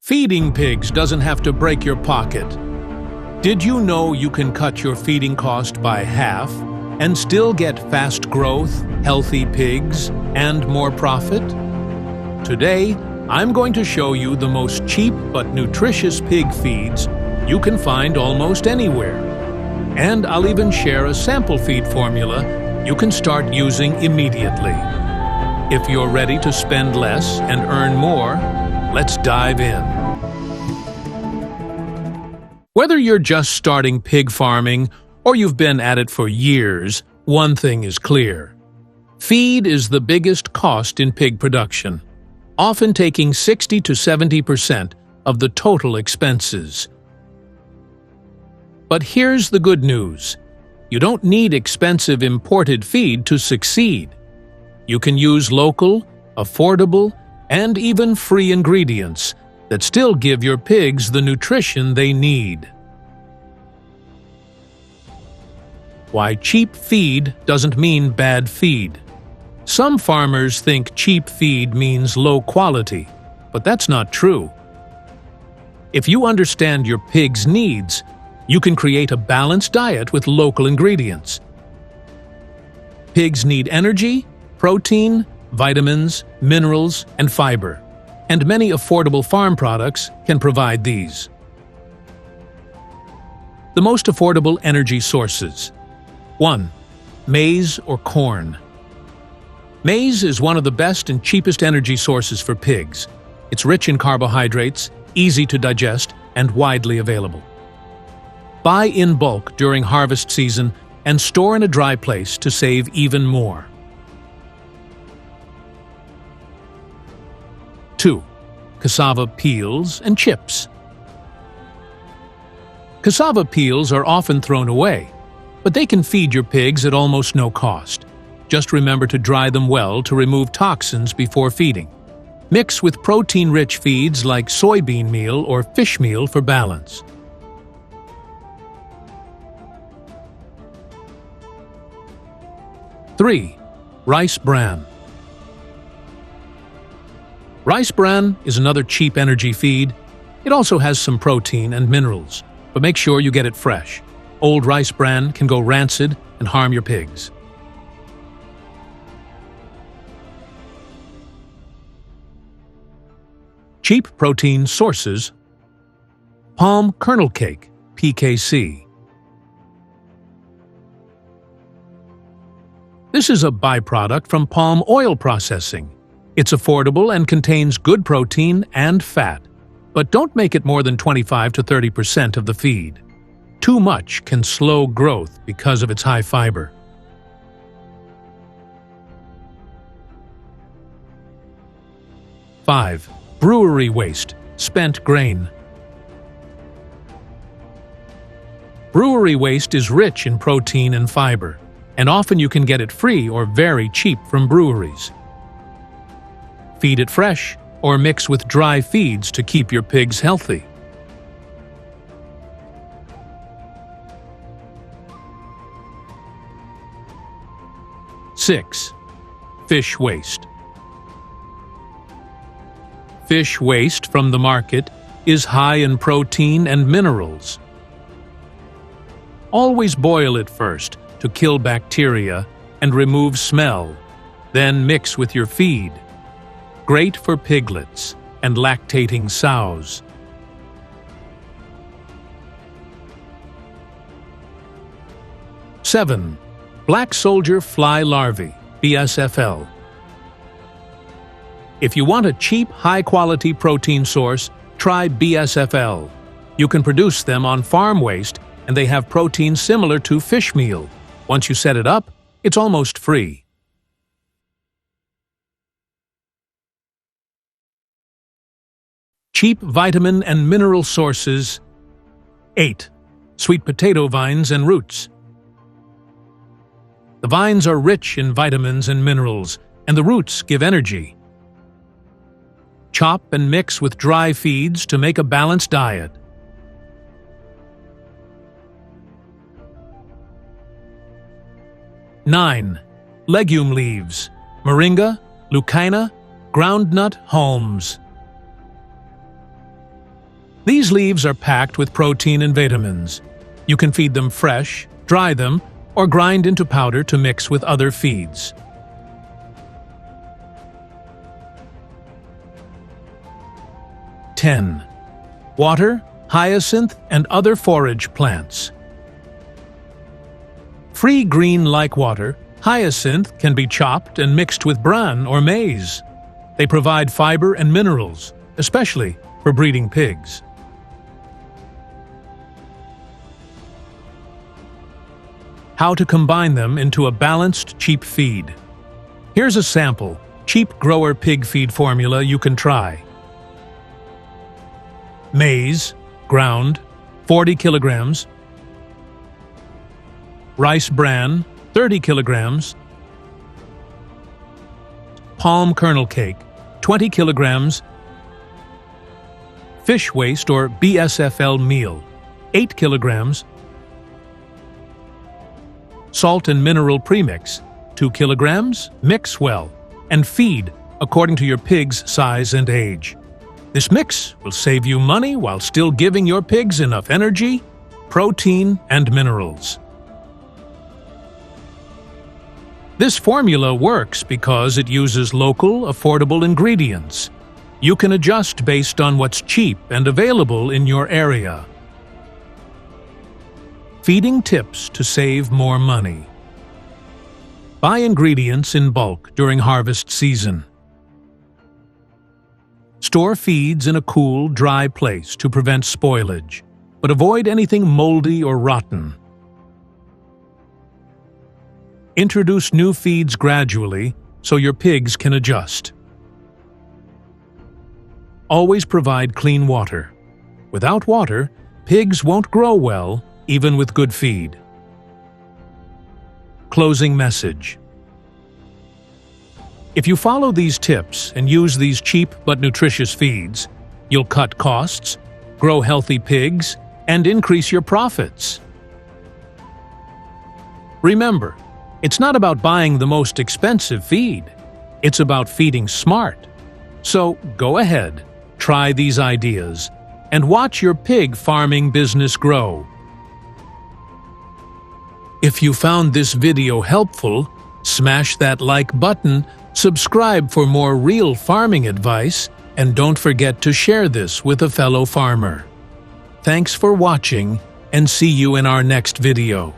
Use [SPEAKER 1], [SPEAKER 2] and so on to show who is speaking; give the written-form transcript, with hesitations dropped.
[SPEAKER 1] Feeding pigs doesn't have to break your pocket. Did you know you can cut your feeding cost by half and still get fast growth, healthy pigs, and more profit? Today, I'm going to show you the most cheap but nutritious pig feeds you can find almost anywhere. And I'll even share a sample feed formula you can start using immediately. If you're ready to spend less and earn more, let's dive in. Whether you're just starting pig farming or you've been at it for years, one thing is clear. Feed is the biggest cost in pig production, often taking 60 to 70% of the total expenses. But here's the good news. You don't need expensive imported feed to succeed. You can use local, affordable, and even free ingredients that still give your pigs the nutrition they need. Why cheap feed doesn't mean bad feed. Some farmers think cheap feed means low quality, but that's not true. If you understand your pig's needs, you can create a balanced diet with local ingredients. Pigs need energy, protein, vitamins, minerals, and fiber, and many affordable farm products can provide these. The most affordable energy sources. 1. Maize or corn. Maize is one of the best and cheapest energy sources for pigs. It's rich in carbohydrates, easy to digest, and widely available. Buy in bulk during harvest season and store in a dry place to save even more. 2. Cassava peels and chips. Cassava peels are often thrown away, but they can feed your pigs at almost no cost. Just remember to dry them well to remove toxins before feeding. Mix with protein-rich feeds like soybean meal or fish meal for balance. 3. Rice bran. Rice bran is another cheap energy feed. It also has some protein and minerals, but make sure you get it fresh. Old rice bran can go rancid and harm your pigs. Cheap protein sources. Palm kernel cake, PKC. This is a byproduct from palm oil processing. It's affordable and contains good protein and fat, but don't make it more than 25 to 30% of the feed. Too much can slow growth because of its high fiber. 5. Brewery waste, spent grain. Brewery waste is rich in protein and fiber, and often you can get it free or very cheap from breweries. Feed it fresh or mix with dry feeds to keep your pigs healthy. 6. Fish waste. Fish waste from the market is high in protein and minerals. Always boil it first to kill bacteria and remove smell, then mix with your feed. Great for piglets and lactating sows. 7. Black soldier fly larvae, BSFL. If you want a cheap, high-quality protein source, try BSFL. You can produce them on farm waste, and they have protein similar to fish meal. Once you set it up, it's almost free. Cheap vitamin and mineral sources. 8. Sweet potato vines and roots. The vines are rich in vitamins and minerals, and the roots give energy. Chop and mix with dry feeds to make a balanced diet. 9. Legume leaves, moringa, leucaena, groundnut haulms. These leaves are packed with protein and vitamins. You can feed them fresh, dry them, or grind into powder to mix with other feeds. (10) Water, hyacinth, and other forage plants. Free green like water, hyacinth can be chopped and mixed with bran or maize. They provide fiber and minerals, especially for breeding pigs. How to combine them into a balanced, cheap feed. Here's a sample, cheap grower pig feed formula you can try. Maize, ground, 40 kilograms. Rice bran, 30 kilograms. Palm kernel cake, 20 kilograms. Fish waste or BSFL meal, 8 kilograms. Salt and mineral premix, 2 kilograms. Mix well and feed according to your pig's size and age. This mix will save you money while still giving your pigs enough energy, protein, and minerals. This formula works because it uses local, affordable ingredients. You can adjust based on what's cheap and available in your area. Feeding tips to save more money. Buy ingredients in bulk during harvest season. Store feeds in a cool, dry place to prevent spoilage, but avoid anything moldy or rotten. Introduce new feeds gradually so your pigs can adjust. Always provide clean water. Without water, pigs won't grow well, even with good feed. Closing message. If you follow these tips and use these cheap but nutritious feeds, you'll cut costs, grow healthy pigs, and increase your profits. Remember, it's not about buying the most expensive feed. It's about feeding smart. So go ahead, try these ideas, and watch your pig farming business grow. If you found this video helpful, smash that like button, subscribe for more real farming advice, and don't forget to share this with a fellow farmer. Thanks for watching, and see you in our next video.